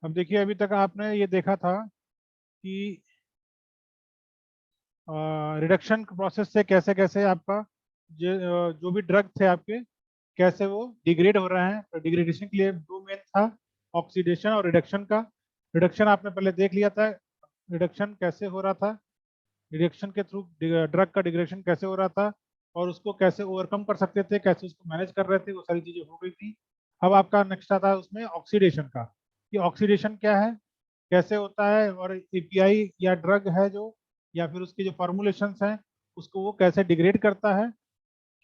अब देखिए, अभी तक आपने ये देखा था कि रिडक्शन प्रोसेस से कैसे कैसे आपका जो भी ड्रग थे आपके, कैसे वो डिग्रेड हो रहे हैं। तो डिग्रेडेशन के लिए दो मेन था, ऑक्सीडेशन और रिडक्शन का। रिडक्शन आपने पहले देख लिया था, रिडक्शन कैसे हो रहा था, रिडक्शन के थ्रू ड्रग का डिग्रेडेशन कैसे हो रहा था और उसको कैसे ओवरकम कर सकते थे, कैसे उसको मैनेज कर रहे थे, वो सारी चीजें हो गई थी। अब आपका नेक्स्ट आता है उसमें ऑक्सीडेशन का, कि ऑक्सीडेशन क्या है, कैसे होता है, और एपीआई या ड्रग है जो, या फिर उसके जो फॉर्मुलेशंस हैं, उसको वो कैसे डिग्रेड करता है,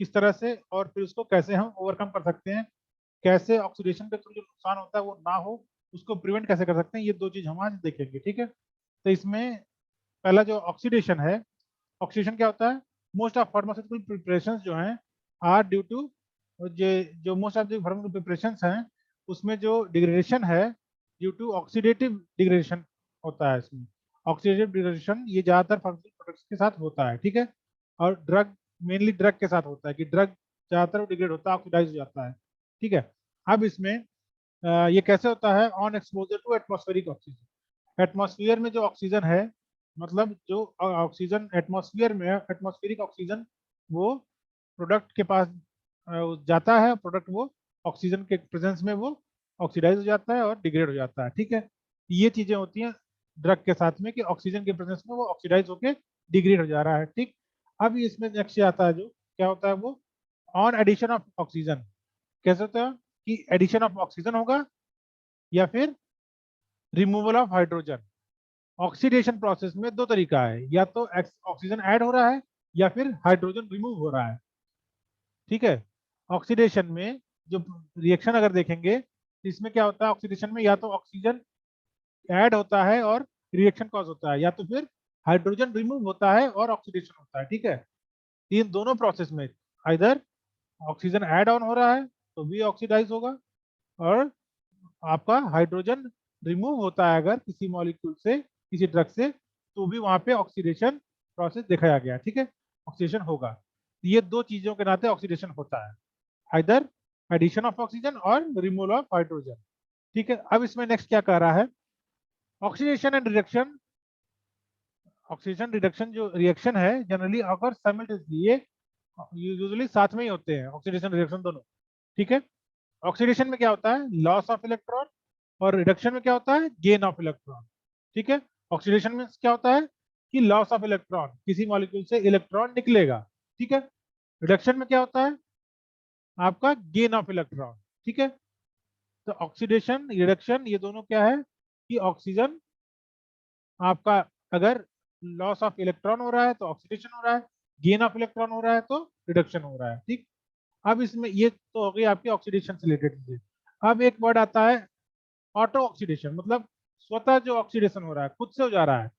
किस तरह से, और फिर उसको कैसे हम ओवरकम कर सकते हैं, कैसे ऑक्सीडेशन के थ्रू जो नुकसान होता है वो ना हो, उसको प्रिवेंट कैसे कर सकते हैं। ये दो चीज हम आज देखेंगे, ठीक है। तो इसमें पहला जो ऑक्सीडेशन है, ऑक्सीडेशन क्या होता है, मोस्ट ऑफ फार्मास्यूटिकल प्रिपरेशंस जो हैं आर ड्यू टू, जो most of the pharmaceutical preparations हैं उसमें जो डिग्रेडेशन है ड्यू टू ऑक्सीडेटिव डिग्रेडेशन होता है। इसमें ऑक्सीडेटिव डिग्रेडेशन ये ज्यादातर फार्मास्यूटिकल प्रोडक्ट्स के साथ होता है, ठीक है। और ड्रग, मेनली ड्रग के साथ होता है, कि ड्रग ज्यादातर डिग्रेड होता है, ऑक्सीडाइज हो जाता है, ठीक है। अब इसमें ये कैसे होता है, on exposure to atmospheric oxygen. Atmosphere में जो ऑक्सीजन है, मतलब जो ऑक्सीजन एटमॉस्फेयर में, एटमॉस्फेरिक ऑक्सीजन वो प्रोडक्ट के पास जाता है, प्रोडक्ट वो ऑक्सीजन के प्रेजेंस में वो ऑक्सीडाइज हो जाता है और डिग्रेड हो जाता है, ठीक है। ये चीजें होती हैं ड्रग के साथ में, कि ऑक्सीजन के प्रेजेंस में वो ऑक्सीडाइज होके डिग्रेड हो जा रहा है, ठीक। अब इसमें नेक्स्ट आता है जो क्या होता है, वो ऑन एडिशन ऑफ ऑक्सीजन। कैसे होता है कि एडिशन ऑफ ऑक्सीजन होगा या फिर removal of hydrogen. Oxidation process में दो तरीका है, या तो ऑक्सीजन ऐड हो रहा है या फिर हाइड्रोजन रिमूव हो रहा है, ठीक है। ऑक्सीडेशन में जो रिएक्शन अगर देखेंगे तो इसमें क्या होता है, ऑक्सीडेशन में या तो ऑक्सीजन ऐड होता है और रिएक्शन कॉज होता है, या तो फिर हाइड्रोजन रिमूव होता है और ऑक्सीडेशन होता है, ठीक है। इन दोनों प्रोसेस में इधर ऑक्सीजन ऐड ऑन हो रहा है तो भी ऑक्सीडाइज होगा, और आपका हाइड्रोजन रिमूव होता है अगर किसी मॉलिक्यूल से, किसी ड्रग से, तो भी वहां पे ऑक्सीडेशन प्रोसेस दिखाया गया, ठीक है। ऑक्सीडेशन होगा, ये दो चीजों के नाते ऑक्सीडेशन होता है, आइदर एडिशन ऑफ ऑक्सीजन और रिमूवल ऑफ हाइड्रोजन, ठीक है। अब इसमें नेक्स्ट क्या कह रहा है, oxidation and reduction. Oxygen reduction जो रिएक्शन है जनरली अगर साइमल्टेनियसली, ये यूजुअली साथ में ही होते हैं, ऑक्सीडेशन रिएक्शन दोनों, ठीक है। ऑक्सीडेशन में क्या होता है, लॉस ऑफ इलेक्ट्रॉन, और रिडक्शन में क्या होता है, गेन ऑफ इलेक्ट्रॉन, ठीक है। ऑक्सीडेशन में क्या होता है कि लॉस ऑफ इलेक्ट्रॉन, किसी मॉलिक्यूल से इलेक्ट्रॉन निकलेगा, ठीक है। रिडक्शन में क्या होता है, आपका गेन ऑफ इलेक्ट्रॉन, ठीक है। तो ऑक्सीडेशन रिडक्शन ये दोनों क्या है, कि ऑक्सीजन आपका अगर लॉस ऑफ इलेक्ट्रॉन हो रहा है तो ऑक्सीडेशन हो रहा है, गेन ऑफ इलेक्ट्रॉन हो रहा है तो रिडक्शन हो रहा है, ठीक। अब इसमें ये तो हो गई आपकी ऑक्सीडेशन से रिलेटेड चीजें। अब एक वर्ड आता है ऑटो ऑक्सीडेशन, मतलब स्वतः जो ऑक्सीडेशन हो रहा है, खुद से हो जा रहा है।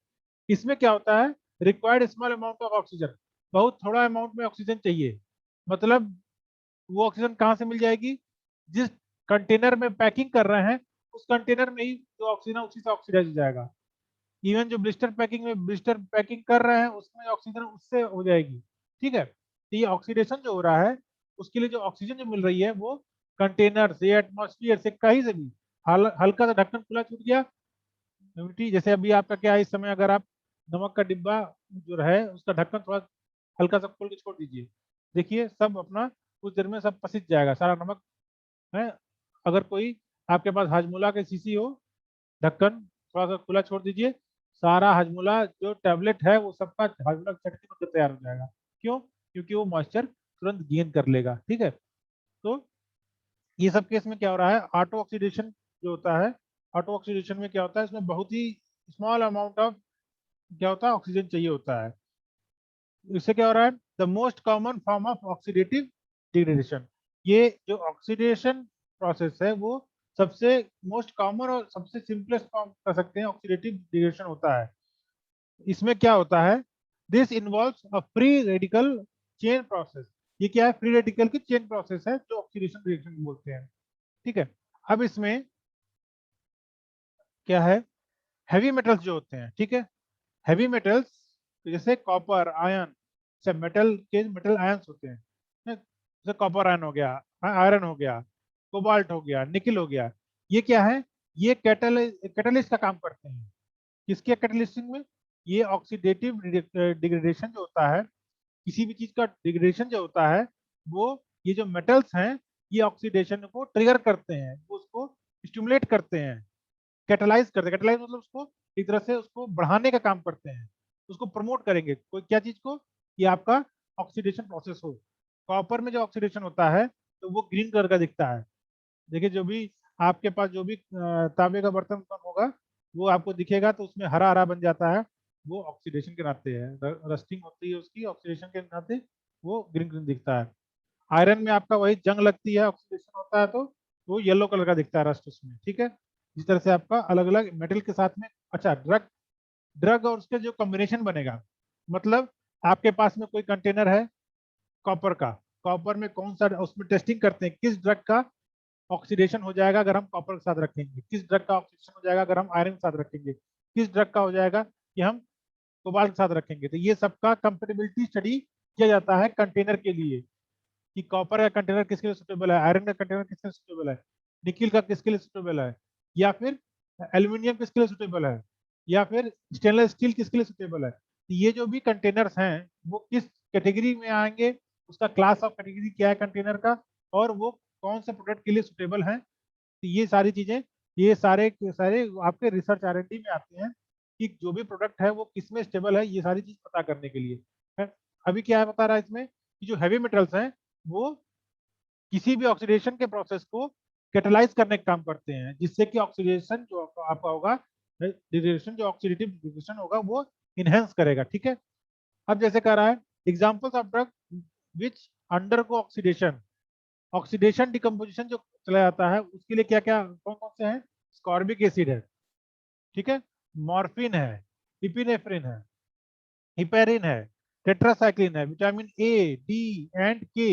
इसमें क्या होता है, required small amount of oxygen, बहुत थोड़ा अमाउंट में ऑक्सीजन चाहिए, मतलब वो ऑक्सीजन कहाँ से मिल जाएगी, जिस कंटेनर में पैकिंग कर रहे हैं उस कंटेनर में ही जो ऑक्सीजन है उसी से ऑक्सीडाइज हो जाएगा। इवन जो ब्लिस्टर पैकिंग में ब्लिस्टर पैकिंग कर रहे हैं उसमें ऑक्सीजन उससे हो जाएगी, ठीक है। तो ये ऑक्सीडेशन जो हो रहा है उसके लिए जो ऑक्सीजन जो मिल रही है वो कंटेनर से, एटमॉस्फेयर से, कहीं से भी, हल्का सा ढक्कन खुला छूट गया, ह्यूमिडिटी जैसे अभी आपका क्या है, इस समय अगर आप नमक का डिब्बा जो है उसका ढक्कन थोड़ा हल्का सा खोल के छोड़ दीजिए, देखिए सब अपना कुछ देर में सब पसीज जाएगा सारा नमक है। अगर कोई आपके पास हाजमोला के शीशी हो, ढक्कन थोड़ा सा खुला छोड़ दीजिए, सारा हाजमोला जो टैबलेट है वो सबका हाजमोला की चटनी बनकर तैयार हो जाएगा। क्यों, क्योंकि वो मॉइस्चर तुरंत गेन कर लेगा, ठीक है। तो ये सब केस में क्या हो रहा है, ऑटो ऑक्सीडेशन जो होता है, ऑटो ऑक्सीडेशन में क्या होता है, इसमें बहुत ही स्मॉल अमाउंट ऑफ क्या होता है, ऑक्सीजन चाहिए होता है। इससे क्या हो रहा है, the most common form of oxidative degradation. ये जो ऑक्सीडेशन प्रोसेस है वो सबसे मोस्ट कॉमन और सबसे सिंपलेस्ट फॉर्म कर सकते हैं ऑक्सीडेटिव डिग्रेडेशन होता है। इसमें क्या होता है, this involves a free radical chain process. ये क्या है, फ्री रेडिकल की चेन प्रोसेस है जो ऑक्सीडेशन रिएक्शन बोलते हैं, ठीक है। अब इसमें क्या है, हैवी मेटल्स जो होते हैं, ठीक है, हैवी मेटल्स जैसे कॉपर आयन, सब मेटल के मेटल आयंस होते हैं, जैसे कॉपर आयन हो गया, आयरन हो गया, कोबाल्ट हो गया, निकल हो गया, ये क्या है, ये कैटलिस्ट का काम करते हैं। किसके कैटलिस्टिंग में? ये ऑक्सीडेटिव डिग्रेडेशन जो होता है, किसी भी चीज का डिग्रेडेशन जो होता है, वो ये जो मेटल्स हैं ये ऑक्सीडेशन को ट्रिगर करते हैं, वो उसको स्टिमुलेट करते हैं, कैटलाइज करते हैं। कैटलाइज मतलब उसको एक तरह से उसको बढ़ाने का काम करते हैं, उसको प्रमोट करेंगे कोई क्या चीज को, ये आपका ऑक्सीडेशन प्रोसेस हो। कॉपर में जो ऑक्सीडेशन होता है तो वो ग्रीन कलर का दिखता है। देखिए जो भी आपके पास जो भी तांबे का बर्तन होगा वो आपको दिखेगा तो उसमें हरा हरा बन जाता है, वो ऑक्सीडेशन के नाते है, रस्टिंग होती है उसकी, ऑक्सीडेशन के नाते वो ग्रीन ग्रीन दिखता है। आयरन में आपका वही जंग लगती है, ऑक्सीडेशन होता है तो वो येलो कलर का दिखता है रस्ट उसमें, ठीक है। इस तरह से आपका अलग अलग मेटल के साथ में। अच्छा, ड्रग ड्रग और उसके जो कॉम्बिनेशन बनेगा, मतलब आपके पास में कोई कंटेनर है कॉपर का, कॉपर में कौन सा, उसमें टेस्टिंग करते हैं किस ड्रग का ऑक्सीडेशन हो जाएगा अगर हम कॉपर के साथ रखेंगे, किस ड्रग का ऑक्सीडेशन हो जाएगा अगर हम आयरन के साथ रखेंगे, किस ड्रग का हो जाएगा कि हम कोबाल्ट के साथ रखेंगे। तो ये सबका कंपेटेबिलिटी स्टडी किया जाता है कंटेनर के लिए, कि कॉपर का कंटेनर किसके लिए सुटेबल है, आयरन का कंटेनर किसके लिए सुटेबल है, निकिल का किसके लिए सुटेबल है, या फिर एल्यूमिनियम किसके लिए सुटेबल है, या फिर स्टेनलेस स्टील किसके लिए सुटेबल है। तो ये जो भी कंटेनर्स हैं वो किस कैटेगरी में आएंगे, उसका क्लास ऑफ कैटेगरी क्या है कंटेनर का, और वो कौन से प्रोडक्ट के लिए सुटेबल है। तो ये सारी चीजें, ये सारे के सारे आपके रिसर्च R&D में आते हैं कि जो भी प्रोडक्ट है वो किस में स्टेबल है, ये सारी चीज पता करने के लिए है। अभी क्या है बता रहा है इसमें कि जो हैवी मेटल्स हैं वो किसी भी ऑक्सीडेशन के प्रोसेस को कैटलाइज करने का काम करते हैं, जिससे कि ऑक्सीडेशन जो आपका होगा, डिग्रेडेशन जो ऑक्सीडेटिव डिग्रेडेशन होगा वो इनहेंस करेगा, ठीक है। अब जैसे कह रहा है examples of drug which undergo oxidation, oxidation decomposition जो चला जाता है उसके लिए क्या क्या कौन कौन से हैं, स्कॉर्बिक एसिड है, ठीक है, मॉर्फिन है, इपिनेफ्रिन है, हिपेरिन है, टेट्रासाइक्लिन है, विटामिन ए, डी एंड के,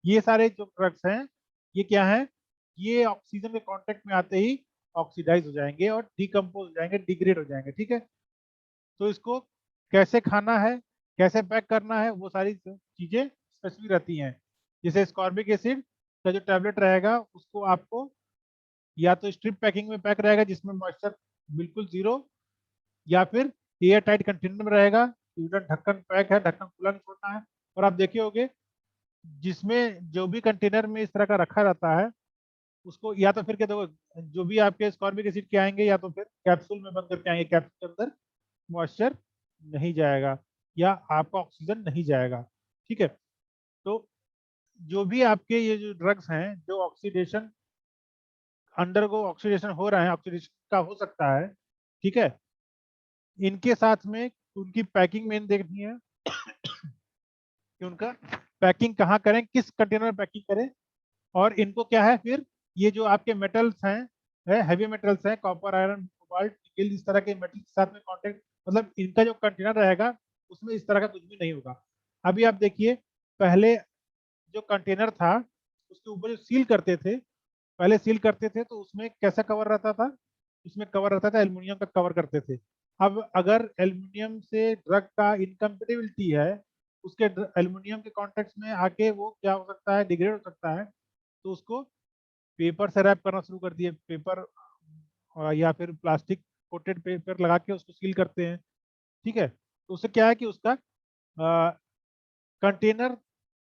ये सारे जो ड्रग्स हैं ये क्या है, ये ऑक्सीजन के कांटेक्ट में आते ही ऑक्सीडाइज हो जाएंगे और डिकम्पोज हो जाएंगे, डिग्रेड हो जाएंगे, ठीक है। तो इसको कैसे खाना है, कैसे पैक करना है, वो सारी चीजें स्पेसिफिक रहती हैं। जैसे स्कॉर्बिक एसिड का जो टैबलेट रहेगा उसको आपको या तो स्ट्रिप पैकिंग में पैक रहेगा जिसमें मॉइस्चर बिल्कुल जीरो, या फिर एयर टाइट कंटेनर में रहेगा, पूरा ढक्कन पैक है, ढक्कन खुला नहीं छोड़ना है। और आप देखे होंगे जिसमें जो भी कंटेनर में इस तरह का रखा रहता है उसको या तो फिर क्या, देखो जो भी आपके स्कॉर्बिक एसिड के आएंगे या तो फिर कैप्सूल में बंद करके आएंगे, कैप्सूल के अंदर मॉइस्चर नहीं जाएगा या आपका ऑक्सीजन नहीं जाएगा, ठीक है। तो जो भी आपके ये जो ड्रग्स हैं जो ऑक्सीडेशन अंडर को ऑक्सीडेशन हो रहा है, ऑक्सीडेशन का हो सकता है, ठीक है, इनके साथ में उनकी पैकिंग मेन देखनी है कि उनका पैकिंग कहाँ करें, किस कंटेनर में पैकिंग करें। और इनको क्या है फिर, ये जो आपके मेटल्स हैं हैवी मेटल्स हैं, कॉपर, आयरन, कोबाल्ट, निकेल, इस तरह के मेटल के साथ में कांटेक्ट, मतलब इनका जो कंटेनर रहेगा उसमें इस तरह का कुछ भी नहीं होगा। अभी आप देखिए पहले जो कंटेनर था उसके ऊपर जो सील करते थे, पहले सील करते थे तो उसमें कैसा कवर रहता था, उसमें कवर रहता था एल्युमिनियम का कवर करते थे। अब अगर एल्युमिनियम से ड्रग का इनकम्पेटिबिलिटी है, उसके एल्युमिनियम के कॉन्टेक्ट में आके वो क्या हो सकता है, डिग्रेड हो सकता है, तो उसको पेपर से रैप करना शुरू कर दिए, पेपर या फिर प्लास्टिक कोटेड पेपर लगा के उसको सील करते हैं, ठीक है। तो उससे क्या है कि उसका कंटेनर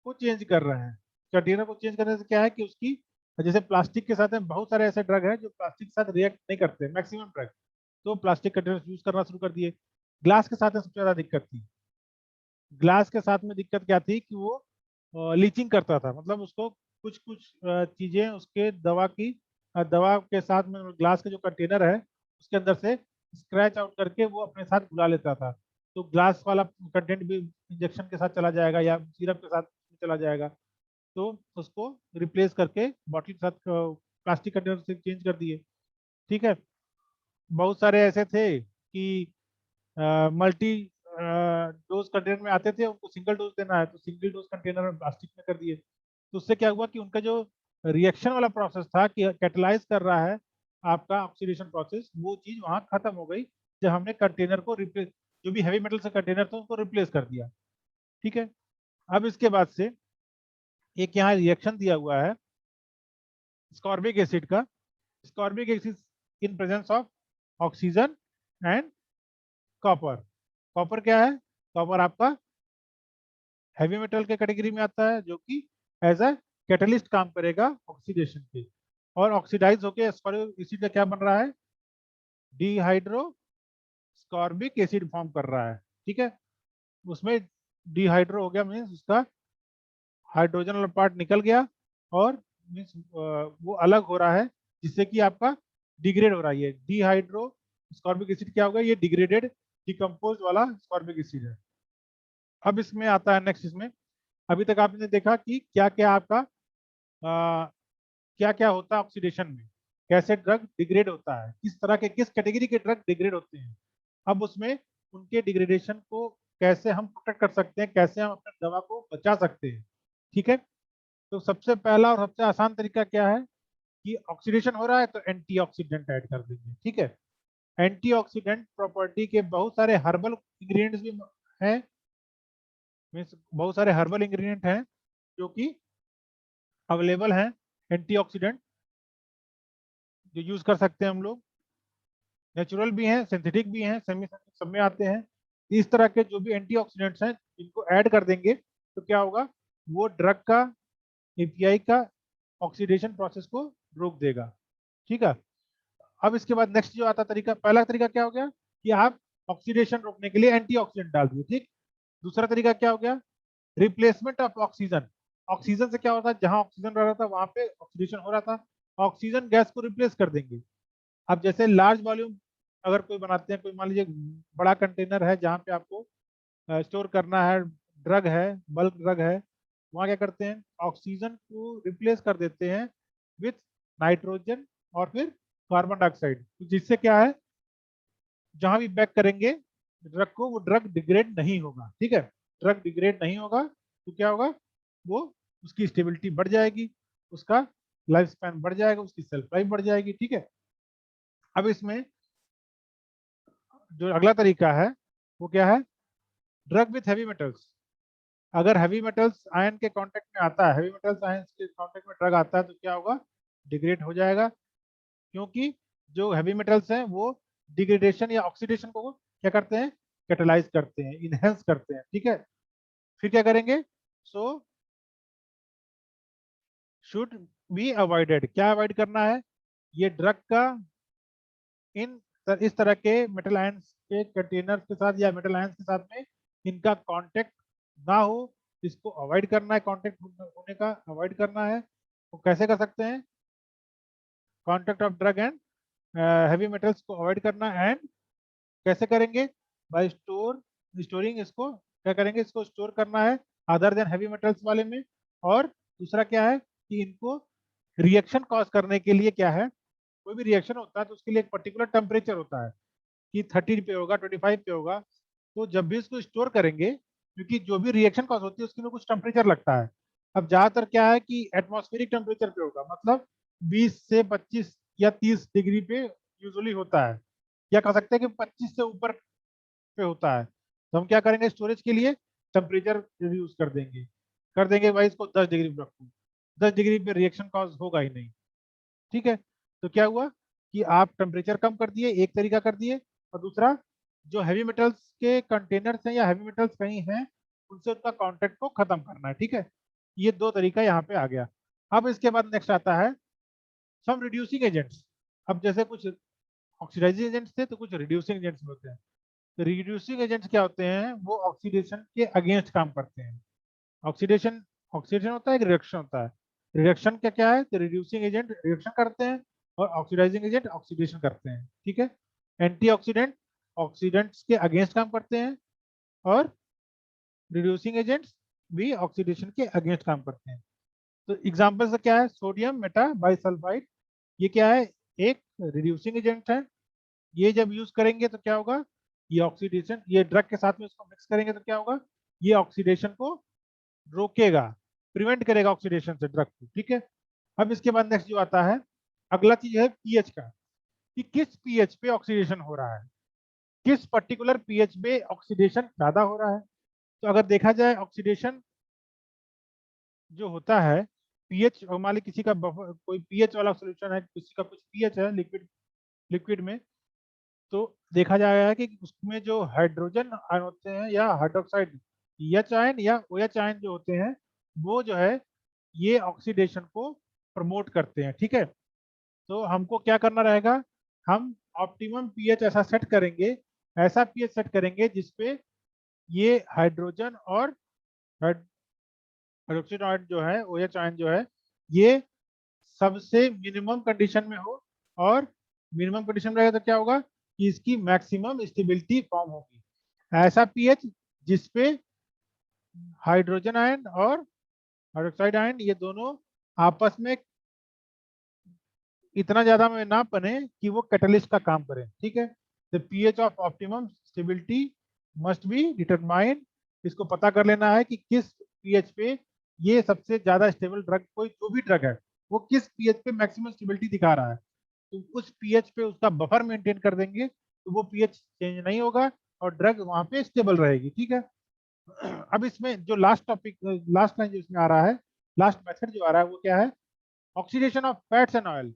को चेंज कर रहे हैं। कंटेनर को चेंज करने से क्या है कि उसकी, जैसे प्लास्टिक के साथ में बहुत सारे ऐसे ड्रग हैं जो प्लास्टिक के साथ रिएक्ट नहीं करते, मैक्सिमम ड्रग, तो प्लास्टिक कंटेनर यूज करना शुरू कर दिए। ग्लास के साथ में सबसे ज्यादा दिक्कत थी। ग्लास के साथ में दिक्कत क्या थी कि वो लीचिंग करता था, मतलब उसको कुछ कुछ चीजें उसके दवा की दवा के साथ में ग्लास के जो कंटेनर है उसके अंदर से स्क्रैच आउट करके वो अपने साथ घुला लेता था। तो ग्लास वाला कंटेंट भी इंजेक्शन के साथ चला जाएगा या सिरप के साथ चला जाएगा, तो उसको रिप्लेस करके बॉटल के साथ प्लास्टिक कंटेनर से चेंज कर दिए, ठीक है। बहुत सारे ऐसे थे कि मल्टी डोज कंटेनर में आते थे, उनको सिंगल डोज देना है तो सिंगल डोज कंटेनर में प्लास्टिक में कर दिए। तो उससे क्या हुआ कि उनका जो रिएक्शन वाला प्रोसेस था कि कैटलाइज कर रहा है आपका ऑक्सीडेशन प्रोसेस, वो चीज वहां खत्म हो गई जब हमने कंटेनर को रिप्लेस, जो भी हैवी मेटल से कंटेनर था उसको रिप्लेस कर दिया, ठीक है। अब इसके बाद से एक यहाँ रिएक्शन दिया हुआ है स्कॉर्बिक एसिड का। Ascorbic acid in presence of oxygen and copper. Copper क्या है? कॉपर आपका हैवी मेटल के कैटेगरी में आता है, जो कि एज अ कैटलिस्ट काम करेगा ऑक्सीडेशन पे, और ऑक्सीडाइज होके एस्कॉर्बिक एसिड का क्या बन रहा है? डिहाइड्रोस्कॉर्बिक एसिड फॉर्म कर रहा है। ठीक है, उसमें डिहाइड्रो हो गया, मीन्स उसका हाइड्रोजन वाला पार्ट निकल गया, और मीन्स वो अलग हो रहा है, जिससे कि आपका डिग्रेड हो रहा है। ये डिहाइड्रो स्कॉर्बिक एसिड क्या होगा? ये डिग्रेडेड डिकम्पोज वाला स्कॉर्बिक एसिड है। अब इसमें आता है नेक्स्ट, इसमें अभी तक आपने देखा कि क्या क्या आपका क्या क्या होता है ऑक्सीडेशन में, कैसे ड्रग डिग्रेड होता है, किस तरह के किस कैटेगरी के ड्रग डिग्रेड होते हैं। अब उसमें उनके डिग्रेडेशन को कैसे हम प्रोटेक्ट कर सकते हैं, कैसे हम अपने दवा को बचा सकते हैं। ठीक है, तो सबसे पहला और सबसे आसान तरीका क्या है कि ऑक्सीडेशन हो रहा है तो एंटीऑक्सीडेंट ऐड कर देंगे। ठीक है, एंटीऑक्सीडेंट प्रॉपर्टी के बहुत सारे हर्बल इंग्रेडिएंट्स भी हैं, मीन्स बहुत सारे हर्बल इंग्रेडिएंट हैं जो कि अवेलेबल हैं, एंटीऑक्सीडेंट जो यूज कर सकते हैं हम लोग। नेचुरल भी हैं, सिंथेटिक भी हैं, सेमी सिंथेटिक सब में आते हैं। इस तरह के जो भी एंटीऑक्सीडेंट्स हैं, इनको ऐड कर देंगे तो क्या होगा? वो ड्रग का, एपीआई का ऑक्सीडेशन प्रोसेस को रोक देगा। ठीक है, अब इसके बाद नेक्स्ट जो आता तरीका, पहला तरीका क्या हो गया कि आप ऑक्सीडेशन रोकने के लिए एंटीऑक्सीडेंट डाल दिए। ठीक, दूसरा तरीका क्या हो गया? Replacement of oxygen. ऑक्सीजन से क्या होता है? जहां ऑक्सीजन रह रहा था वहां पे ऑक्सीडेशन हो रहा था, ऑक्सीजन गैस को रिप्लेस कर देंगे। अब जैसे लार्ज वॉल्यूम अगर कोई बनाते हैं, कोई मान लीजिए बड़ा कंटेनर है जहाँ पे आपको स्टोर करना है, ड्रग है, बल्क ड्रग है, वहाँ क्या करते हैं? ऑक्सीजन को रिप्लेस कर देते हैं विथ नाइट्रोजन और फिर कार्बन डाइऑक्साइड, जिससे क्या है, जहां भी पैक करेंगे ड्रग को, वो ड्रग डिग्रेड नहीं होगा। ठीक है, ड्रग डिग्रेड नहीं होगा तो क्या होगा? वो उसकी स्टेबिलिटी बढ़ जाएगी, उसका लाइफ स्पैन बढ़ जाएगा, उसकी सेल्फ लाइफ बढ़ जाएगी। ठीक है, अब इसमें जो अगला तरीका है वो क्या है? Drug with heavy metals. अगर हैवी मेटल्स आयन के कांटेक्ट में आता है, हैवी मेटल्स आयन के कांटेक्ट में ड्रग आता है तो क्या होगा? डिग्रेड हो जाएगा, क्योंकि जो हैवी मेटल्स हैं वो डिग्रेडेशन या ऑक्सीडेशन को क्या करते हैं? कैटलाइज करते हैं, इनहेंस करते हैं। ठीक है, फिर क्या करेंगे? So should be avoided. क्या अवॉइड करना है? ये ड्रग का इन इस तरह के मेटल आयंस के कंटेनर के साथ या मेटल आयंस के साथ में इनका कांटेक्ट ना हो, इसको अवॉइड करना है, कांटेक्ट होने का अवॉइड करना है। तो कैसे कर सकते हैं? Contact of drug and heavy metals को अवॉइड करना, एंड कैसे करेंगे? Bye storing. इसको क्या करेंगे? इसको स्टोर करना है अदर देन हैवी मेटल्स वाले में। और दूसरा क्या है कि इनको रिएक्शन कॉज करने के लिए क्या है, कोई भी रिएक्शन होता है तो उसके लिए एक पर्टिकुलर टेम्परेचर होता है कि 30 पे होगा, 25 पे होगा। तो जब भी इसको स्टोर करेंगे, क्योंकि जो भी रिएक्शन कॉज होती है उसके लिए कुछ टेम्परेचर लगता है। अब ज्यादातर क्या है कि एटमॉस्फेरिक टेम्परेचर पे होगा, मतलब 20 से 25 या 30 डिग्री पे यूजुअली होता है, या कह सकते हैं कि 25 से ऊपर पे होता है। तो हम क्या करेंगे? स्टोरेज के लिए टेम्परेचर रिड्यूस कर देंगे भाई इसको 10 डिग्री पे रखो। 10 डिग्री पे रिएक्शन कॉज होगा ही नहीं। ठीक है, तो क्या हुआ कि आप टेम्परेचर कम कर दिए, एक तरीका कर दिए, और दूसरा जो हैवी मेटल्स के कंटेनर्स हैं या हैवी मेटल्स कहीं हैं उनसे उनका कांटेक्ट को खत्म करना है। ठीक है, ये दो तरीका यहाँ पे आ गया। अब इसके बाद नेक्स्ट आता है सम रिड्यूसिंग एजेंट्स। अब जैसे कुछ ऑक्सीडाइजिंग एजेंट्स थे तो कुछ रिड्यूसिंग एजेंट्स होते हैं। तो रिड्यूसिंग एजेंट्स क्या होते हैं? वो ऑक्सीडेशन के अगेंस्ट काम करते हैं। ऑक्सीडेशन ऑक्सीडेशन होता है, एक रिडक्शन होता है। रिडक्शन क्या क्या है? तो रिड्यूसिंग एजेंट रिडक्शन करते हैं और ऑक्सीडाइजिंग एजेंट ऑक्सीडेशन करते हैं। ठीक है, एंटीऑक्सीडेंट ऑक्सीडेंट्स के अगेंस्ट काम करते हैं, और रिड्यूसिंग एजेंट्स भी ऑक्सीडेशन के अगेंस्ट काम करते हैं। तो एग्जांपल से क्या है? सोडियम मेटा बाइसल्फाइड, ये क्या है? एक रिड्यूसिंग एजेंट है। ये जब यूज करेंगे तो क्या होगा? ये ऑक्सीडेशन, ये ड्रग के साथ में इसको मिक्स करेंगे तो क्या होगा? ये ऑक्सीडेशन को रोकेगा, प्रिवेंट करेगा ऑक्सीडेशन से ड्रग को। ठीक है, अब इसके बाद नेक्स्ट जो आता है, अगला चीज है पीएच का, कि किस पीएच पे ऑक्सीडेशन हो रहा है, किस पर्टिकुलर पीएच पे ऑक्सीडेशन ज्यादा हो रहा है। तो अगर देखा जाए ऑक्सीडेशन जो होता है, पीएच मान ली किसी का कोई पीएच वाला सोल्यूशन है, किसी का कुछ पीएच है लिक्विड लिक्विड में, तो देखा जाएगा कि उसमें जो हाइड्रोजन आयन होते हैं या हाइड्रोक्साइड एच आयन या ओ एच आयन जो होते हैं, वो जो है ये ऑक्सीडेशन को प्रमोट करते हैं। ठीक है, तो हमको क्या करना रहेगा, हम ऑप्टिमम पीएच ऐसा सेट करेंगे, ऐसा पीएच सेट करेंगे जिसपे ये हाइड्रोजन और हाइड्रोक्साइड आयन जो है, ओ एच आयन जो है, ये सबसे मिनिमम कंडीशन में हो। और मिनिमम कंडीशन में रहेगा तो क्या होगा कि इसकी मैक्सिमम स्टेबिलिटी फॉर्म होगी। ऐसा पीएच जिसपे हाइड्रोजन आयन और हाइड्रोक्साइड आयन ये दोनों आपस में इतना ज्यादा में ना बने कि वो कैटलिस्ट का काम करें। ठीक है, the pH of optimum stability must be determined. इसको पता कर लेना है कि किस पीएच पे ये सबसे ज्यादा स्टेबल ड्रग, कोई जो भी ड्रग है वो किस पीएच पे मैक्सिमम स्टेबिलिटी दिखा रहा है, तो उस पीएच पे उसका बफर मेंटेन कर देंगे तो वो पीएच चेंज नहीं होगा और ड्रग वहां पे स्टेबल रहेगी। ठीक है, अब इसमें जो लास्ट टॉपिक, लास्ट लाइन जो इसमें आ रहा है, लास्ट मेथड जो आ रहा है वो क्या है, oxidation of fats and oil.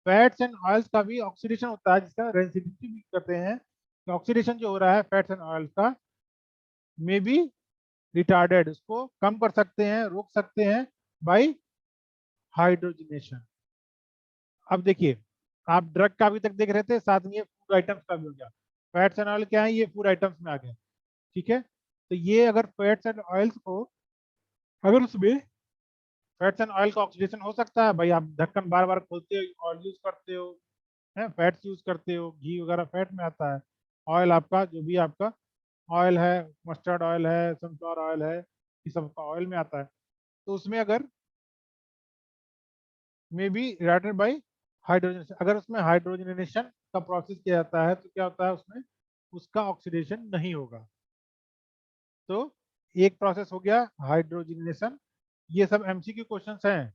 Fats and oils का भी ऑक्सीडेशन होता है जिसका रेसिडिटी भी करते हैं। तो ऑक्सीडेशन जो हो रहा है फैट्स एंड ऑयल्स का मे बी रिटार्डेड, उसको कम कर सकते हैं, रोक सकते हैं बाय हाइड्रोजनेशन। अब देखिए, आप ड्रग का अभी तक देख रहे थे, साथ में ये फूड आइटम्स का भी हो गया। फैट्स एंड ऑयल क्या है, ये फूड आइटम्स में आ गए। ठीक है, तो ये अगर फैट्स एंड ऑयल्स को, अगर उसमें फैट्स एंड ऑयल का ऑक्सीडेशन हो सकता है, भाई आप ढक्कन बार बार खोलते हो, ऑयल यूज करते हो, है फैट्स यूज करते हो, घी वगैरह फैट में आता है, ऑयल आपका जो भी आपका ऑयल है, मस्टर्ड ऑयल है, सनफ्लावर ऑयल है, ये सब का ऑयल में आता है। तो उसमें अगर may be reacted bye hydrogen, अगर उसमें हाइड्रोजनेशन का प्रोसेस किया जाता है तो क्या होता है उसमें, उसका ऑक्सीडेशन नहीं होगा। तो एक प्रोसेस हो गया हाइड्रोजनेशन। ये सब एमसीक्यू क्वेश्चंस हैं।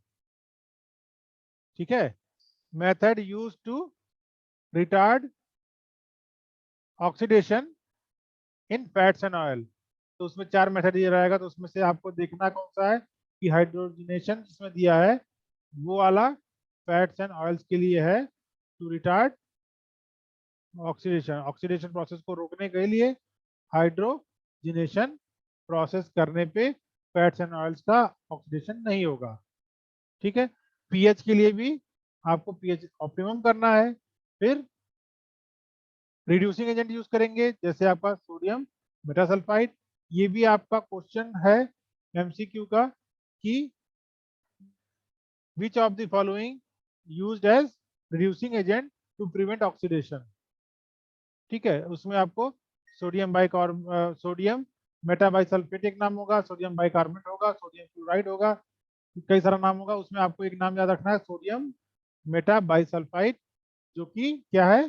ठीक है, method use to retard oxidation in fats and oil. तो उसमें 4 मेथड ये रहेगा, तो उसमें से आपको देखना कौन सा है कि हाइड्रोजनेशन जिसमें दिया है वो वाला फैट्स एंड ऑयल्स के लिए है, to retard oxidation, oxidation process को रोकने के लिए हाइड्रोजनेशन प्रोसेस करने पे फैट्स एंड ऑयल्स का ऑक्सीडेशन नहीं होगा। ठीक है, पीएच के लिए भी आपको पीएच ऑप्टिमम करना है, फिर रिड्यूसिंग एजेंट यूज करेंगे जैसे आपका सोडियम मेटासल्फाइड। ये भी आपका क्वेश्चन है एमसीक्यू का कि which of the following used as reducing agent to prevent oxidation. ठीक है, उसमें आपको सोडियम सोडियम मेटाबाइसल्फेट एक नाम होगा, सोडियम बाइकार्बोनेट होगा, सोडियम क्लोराइड होगा, कई सारा नाम होगा। उसमें आपको एक नाम याद रखना है, सोडियम मेटाबाइसल्फाइड, जो कि क्या है,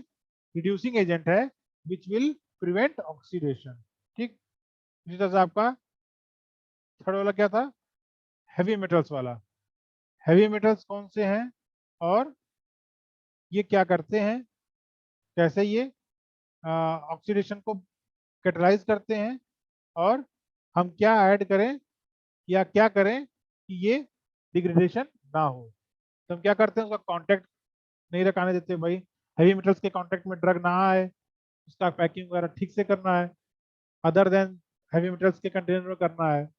रिड्यूसिंग एजेंट है विच विल प्रिवेंट ऑक्सीडेशन। ठीक, इसी तरह से आपका थर्ड वाला क्या था, हैवी मेटल्स वाला। हैवी मेटल्स कौन से हैं और ये क्या करते हैं, कैसे ये ऑक्सीडेशन को कैटलाइज करते हैं, और हम क्या ऐड करें या क्या करें कि ये डिग्रेडेशन ना हो। तो हम क्या करते हैं, उसका कांटेक्ट नहीं रखाने देते भाई, हैवी मेटल्स के कांटेक्ट में ड्रग ना आए, उसका पैकिंग वगैरह ठीक से करना है, अदर देन हैवी मेटल्स के कंटेनर में करना है,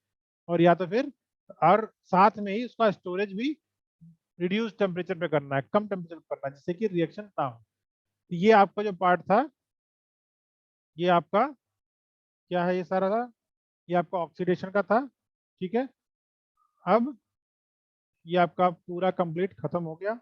और या तो फिर और साथ में ही उसका स्टोरेज भी रिड्यूस टेम्परेचर पे करना है, कम टेम्परेचर पे करना है जिससे कि रिएक्शन ना हो। तो ये आपका जो पार्ट था, ये आपका क्या है, ये सारा था, ये आपका ऑक्सीडेशन का था। ठीक है, अब ये आपका पूरा कंप्लीट खत्म हो गया।